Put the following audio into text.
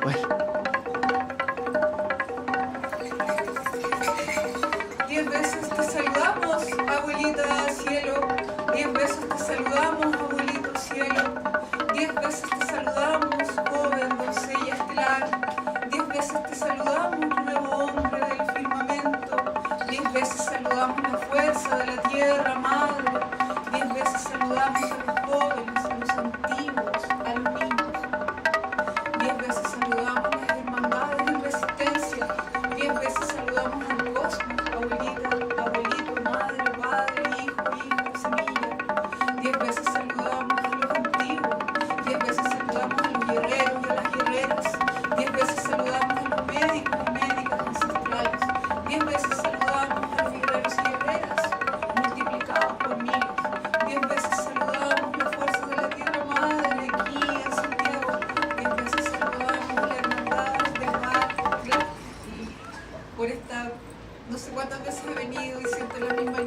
Bueno, 10 veces te saludamos, abuelita cielo. 10 veces te saludamos, abuelito cielo. 10 veces te saludamos, joven doncella estelar. 10 veces te saludamos, nuevo hombre del firmamento. 10 veces saludamos la fuerza de la tierra madre. 10 veces saludamos a los jóvenes, a los antiguos, a los niños. 10 veces saludamos las hermandades en resistencia. 10 veces saludamos al cosmos, abuelita, abuelito, madre, padre, hijo, semilla. 10 veces saludamos a los antiguos. 10 veces saludamos a los guerreros y a las guerreras. 10 veces saludamos a los médicos y médicas ancestrales. 10 veces saludamos a los guerreros y guerreras multiplicados por miles. 10 veces saludamos la fuerza de la tierra madre aquí en Santiago. 10 veces saludamos la hermandad del mar. Por esta, no sé cuántas veces he venido y siento la misma